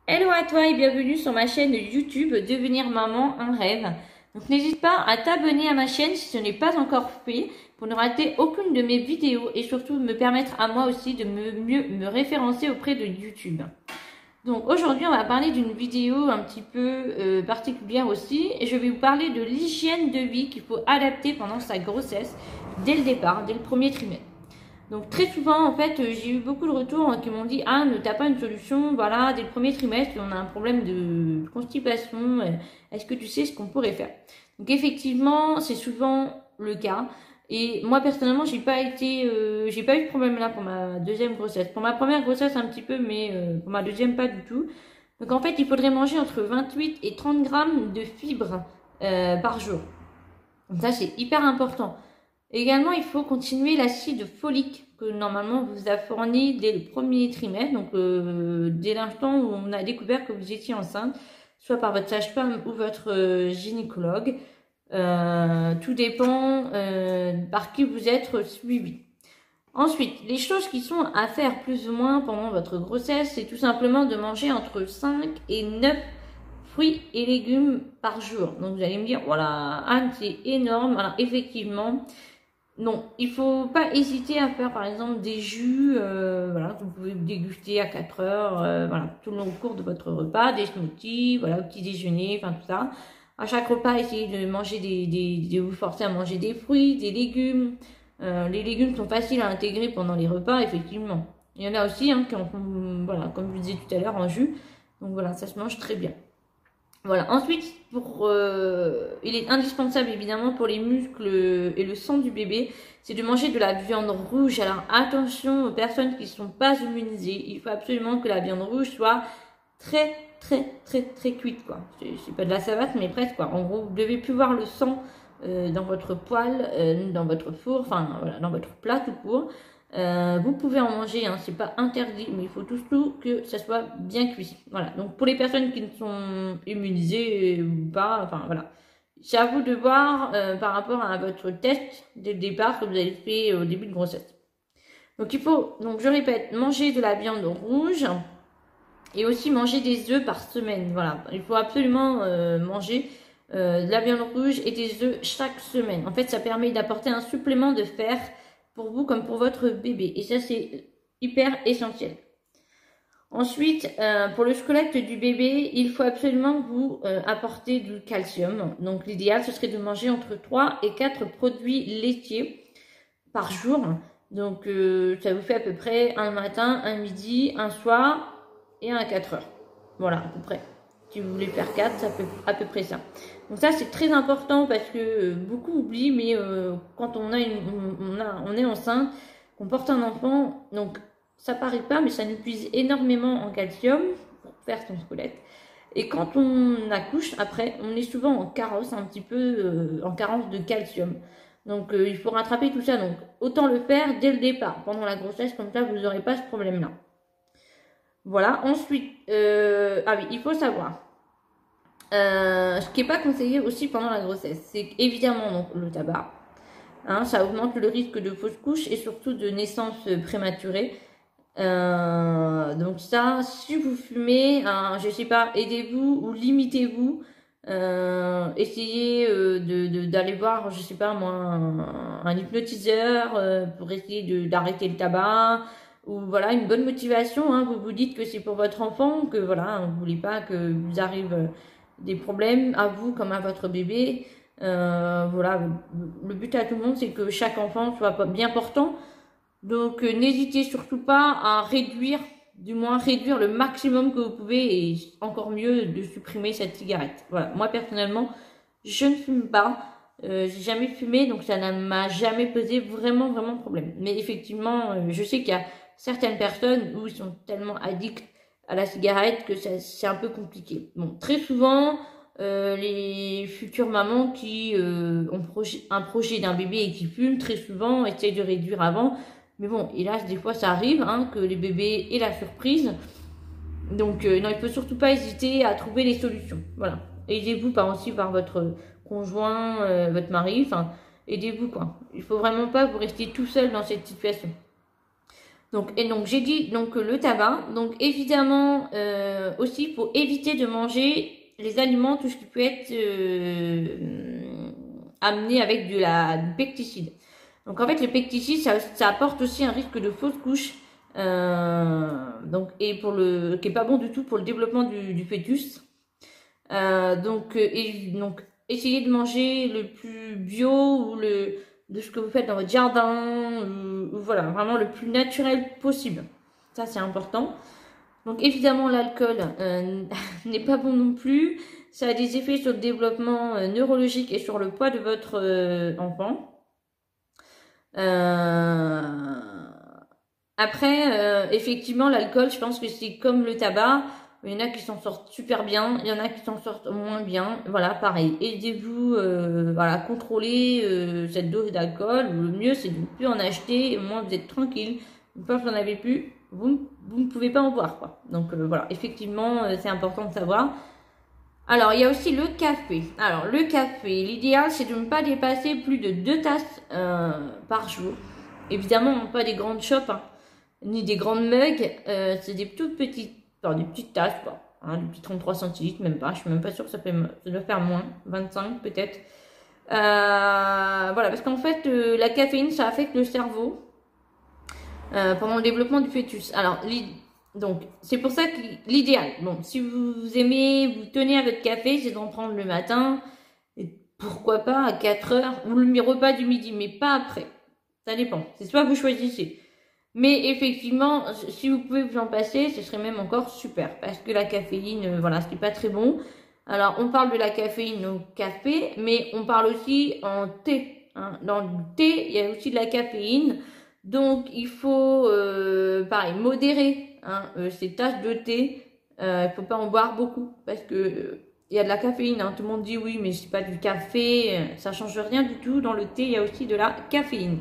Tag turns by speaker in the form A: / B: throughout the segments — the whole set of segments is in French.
A: Hello à toi et bienvenue sur ma chaîne YouTube Devenir Maman un rêve. Donc n'hésite pas à t'abonner à ma chaîne si ce n'est pas encore fait pour ne rater aucune de mes vidéos et surtout me permettre à moi aussi de mieux me référencer auprès de YouTube. Donc aujourd'hui on va parler d'une vidéo un petit peu particulière aussi et je vais vous parler de l'hygiène de vie qu'il faut adapter pendant sa grossesse dès le départ, dès le premier trimestre. Donc très souvent, en fait, j'ai eu beaucoup de retours qui m'ont dit « Ah, ne t'as pas une solution, voilà, dès le premier trimestre, on a un problème de constipation, est-ce que tu sais ce qu'on pourrait faire ?» Donc effectivement, c'est souvent le cas. Et moi, personnellement, j'ai pas eu de problème là pour ma deuxième grossesse. Pour ma première grossesse, un petit peu, mais pour ma deuxième, pas du tout. Donc en fait, il faudrait manger entre 28 et 30 grammes de fibres par jour. Donc ça, c'est hyper important. Également, il faut continuer l'acide folique que normalement on vous a fourni dès le premier trimestre, donc dès l'instant où on a découvert que vous étiez enceinte, soit par votre sage-femme ou votre gynécologue. Tout dépend par qui vous êtes suivi. Ensuite, les choses qui sont à faire plus ou moins pendant votre grossesse, c'est tout simplement de manger entre 5 et 9 fruits et légumes par jour. Donc vous allez me dire, voilà, Anne, c'est énorme. Alors effectivement, non, il faut pas hésiter à faire par exemple des jus, voilà, que vous pouvez déguster à 4 heures, voilà, tout le long au cours de votre repas, des smoothies, voilà, au petit déjeuner, enfin tout ça. À chaque repas, essayez de manger de vous forcer à manger des fruits, des légumes. Les légumes sont faciles à intégrer pendant les repas, effectivement. Il y en a aussi hein, qui en font, voilà, comme je vous disais tout à l'heure, en jus. Donc voilà, ça se mange très bien. Voilà. Ensuite, il est indispensable évidemment pour les muscles et le sang du bébé, c'est de manger de la viande rouge. Alors attention aux personnes qui ne sont pas immunisées. Il faut absolument que la viande rouge soit très cuite quoi. C'est pas de la savate mais presque quoi. En gros, vous devez plus voir le sang dans votre poêle, dans votre four, enfin voilà, dans votre plat tout court. Vous pouvez en manger, hein, c'est pas interdit, mais il faut surtout que ça soit bien cuit. Voilà. Donc pour les personnes qui ne sont immunisées ou pas, enfin voilà, c'est à vous de voir par rapport à votre test dès le départ que vous avez fait au début de grossesse. Donc il faut, donc je répète, manger de la viande rouge et aussi manger des œufs par semaine. Voilà, il faut absolument manger de la viande rouge et des œufs chaque semaine. En fait, ça permet d'apporter un supplément de fer pour vous comme pour votre bébé. Et ça, c'est hyper essentiel. Ensuite, pour le squelette du bébé, il faut absolument vous apporter du calcium. Donc, l'idéal, ce serait de manger entre 3 et 4 produits laitiers par jour. Donc, ça vous fait à peu près un matin, un midi, un soir et un à 4 heures. Voilà, à peu près. Si vous voulez faire 4, ça fait à peu près ça. Donc ça, c'est très important parce que beaucoup oublient, mais quand on est enceinte, qu'on porte un enfant, donc ça paraît pas, mais ça nous puise énormément en calcium pour faire son squelette. Et quand on accouche, après, on est souvent en carence, un petit peu en carence de calcium. Donc il faut rattraper tout ça. Donc autant le faire dès le départ, pendant la grossesse, comme ça vous n'aurez pas ce problème-là. Voilà, ensuite, ah oui, il faut savoir, ce qui n'est pas conseillé aussi pendant la grossesse, c'est évidemment donc, le tabac. Hein, ça augmente le risque de fausse couche et surtout de naissance prématurée. Donc ça, si vous fumez, je sais pas, aidez-vous ou limitez-vous. Essayez d'aller voir, je sais pas moi, un hypnotiseur pour essayer d'arrêter le tabac. Ou voilà, une bonne motivation. Hein, vous vous dites que c'est pour votre enfant, que voilà, vous ne voulez pas que vous arrive des problèmes à vous comme à votre bébé. Voilà, le but à tout le monde, c'est que chaque enfant soit bien portant. Donc, n'hésitez surtout pas à réduire, du moins réduire le maximum que vous pouvez et encore mieux de supprimer cette cigarette. Voilà, moi personnellement, je ne fume pas. J'ai jamais fumé, donc ça ne m'a jamais posé vraiment problème. Mais effectivement, je sais qu'il y a certaines personnes où ils sont tellement addicts à la cigarette que c'est un peu compliqué. Bon, très souvent, les futures mamans qui ont un projet d'un bébé et qui fument, très souvent essayent de réduire avant. Mais bon, hélas, des fois ça arrive hein, que les bébés aient la surprise. Donc non, il ne faut surtout pas hésiter à trouver les solutions. Voilà. Aidez-vous aussi par votre conjoint, votre mari, enfin, aidez-vous quoi. Il faut vraiment pas vous rester tout seul dans cette situation. Donc j'ai dit donc le tabac. Donc évidemment aussi il faut éviter de manger les aliments, tout ce qui peut être amené avec du pesticide. Donc en fait le pesticide ça apporte aussi un risque de fausse couche. Donc et qui est pas bon du tout pour le développement du fœtus. Donc essayez de manger le plus bio ou de ce que vous faites dans votre jardin, voilà, vraiment le plus naturel possible. Ça, c'est important. Donc, évidemment, l'alcool n'est pas bon non plus. Ça a des effets sur le développement neurologique et sur le poids de votre enfant. Après, effectivement, l'alcool, je pense que c'est comme le tabac. Il y en a qui s'en sortent super bien, il y en a qui s'en sortent moins bien. Voilà, pareil. Aidez-vous, voilà, contrôler cette dose d'alcool. Le mieux, c'est de ne plus en acheter. Au moins, vous êtes tranquille. Une fois que vous n'en avez plus, vous ne pouvez pas en boire, quoi. Donc, voilà, effectivement, c'est important de savoir. Alors, il y a aussi le café. Alors, le café, l'idéal, c'est de ne pas dépasser plus de 2 tasses par jour. Évidemment, pas des grandes chopes, hein, ni des grandes mugs. C'est des toutes petites. Alors, des petites tasses, quoi. Hein, des petits 33 centilitres, même pas. Je suis même pas sûre que ça doit faire moins. 25 peut-être. Voilà, parce qu'en fait, la caféine, ça affecte le cerveau pendant le développement du fœtus. Alors, donc, c'est pour ça que l'idéal, bon, si vous aimez, vous tenez à votre café, c'est d'en prendre le matin. Et pourquoi pas à 4 heures, ou le repas du midi, mais pas après. Ça dépend. C'est soit vous choisissez. Mais effectivement, si vous pouvez vous en passer, ce serait même encore super. Parce que la caféine, voilà, ce n'est pas très bon. Alors, on parle de la caféine au café, mais on parle aussi en thé. Hein. Dans le thé, il y a aussi de la caféine. Donc, il faut, pareil, modérer hein, ces tasses de thé. Il ne faut pas en boire beaucoup. Parce que il y a de la caféine. Hein. Tout le monde dit oui, mais c'est pas du café. Ça change rien du tout. Dans le thé, il y a aussi de la caféine.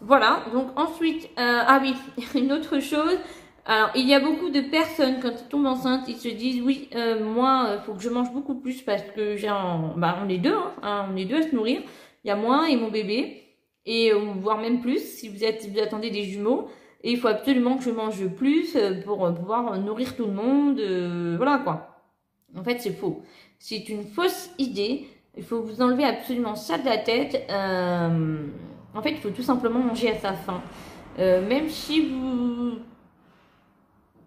A: Voilà, donc ensuite, ah oui, une autre chose, alors il y a beaucoup de personnes quand ils tombent enceintes, ils se disent oui, moi, faut que je mange beaucoup plus parce que on est deux, hein, on est deux à se nourrir, il y a moi et mon bébé, et voire même plus si vous attendez des jumeaux, et il faut absolument que je mange plus pour pouvoir nourrir tout le monde, voilà quoi. En fait, c'est faux. C'est une fausse idée, il faut vous enlever absolument ça de la tête. En fait, il faut tout simplement manger à sa faim. Même si vous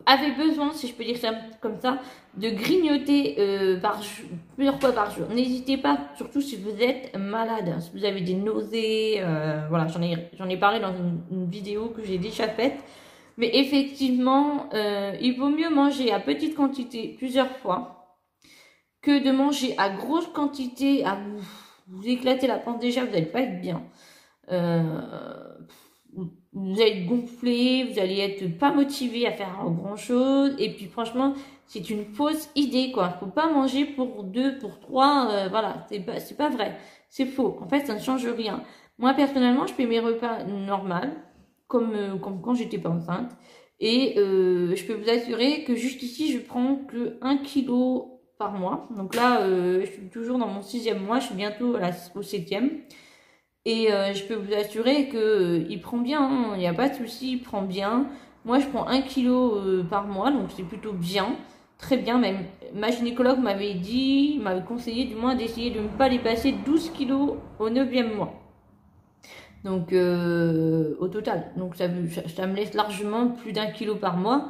A: avez besoin, si je peux dire ça comme ça, de grignoter plusieurs fois par jour. N'hésitez pas, surtout si vous êtes malade, si vous avez des nausées. Voilà, j'en ai parlé dans une vidéo que j'ai déjà faite. Mais effectivement, il vaut mieux manger à petite quantité plusieurs fois que de manger à grosse quantité, à vous éclater la panse déjà, vous n'allez pas être bien. Vous allez être gonflé, vous allez être pas motivé à faire grand chose, et puis franchement c'est une fausse idée quoi. Faut pas manger pour 2, pour 3, voilà, c'est pas vrai, c'est faux. En fait ça ne change rien. Moi personnellement je fais mes repas normal comme quand j'étais pas enceinte, et je peux vous assurer que jusqu'ici je prends que 1 kilo par mois. Donc là je suis toujours dans mon 6e mois, je suis bientôt au 7e. Et je peux vous assurer que il prend bien, hein, il n'y a pas de souci, il prend bien. Moi, je prends 1 kilo par mois, donc c'est plutôt bien, très bien même. Ma gynécologue m'avait conseillé du moins d'essayer de ne pas dépasser 12 kilos au 9e mois. Donc, au total. Donc, ça me laisse largement plus d'1 kilo par mois.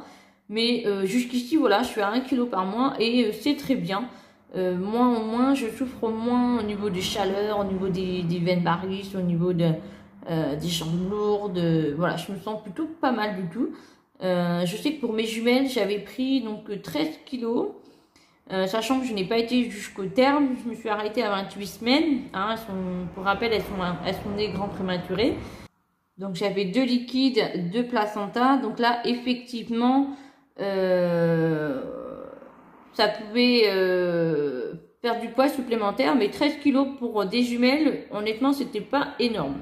A: Mais jusqu'ici, voilà, je suis à 1 kilo par mois et c'est très bien. Moins, je souffre moins au niveau des chaleurs, au niveau des veines varices, au niveau des jambes lourdes. Voilà, je me sens plutôt pas mal du tout. Je sais que pour mes jumelles, j'avais pris donc 13 kilos. Sachant que je n'ai pas été jusqu'au terme, je me suis arrêtée à 28 semaines. Hein, pour rappel, elles sont nées grands prématurés. Donc j'avais 2 liquides, 2 placentas. Donc là, effectivement, ça pouvait faire du poids supplémentaire, mais 13 kilos pour des jumelles, honnêtement, c'était pas énorme.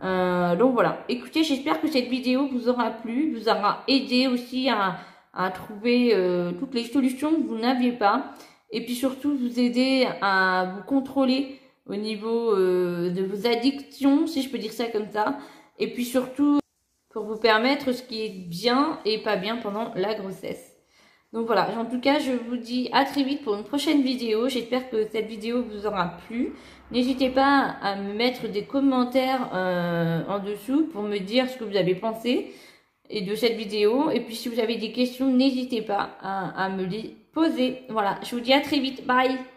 A: Donc voilà. Écoutez, j'espère que cette vidéo vous aura plu, vous aura aidé aussi à trouver toutes les solutions que vous n'aviez pas. Et puis surtout, vous aider à vous contrôler au niveau de vos addictions, si je peux dire ça comme ça. Et puis surtout, pour vous permettre ce qui est bien et pas bien pendant la grossesse. Donc voilà, en tout cas, je vous dis à très vite pour une prochaine vidéo. J'espère que cette vidéo vous aura plu. N'hésitez pas à me mettre des commentaires en dessous pour me dire ce que vous avez pensé de cette vidéo. Et puis si vous avez des questions, n'hésitez pas à me les poser. Voilà, je vous dis à très vite. Bye!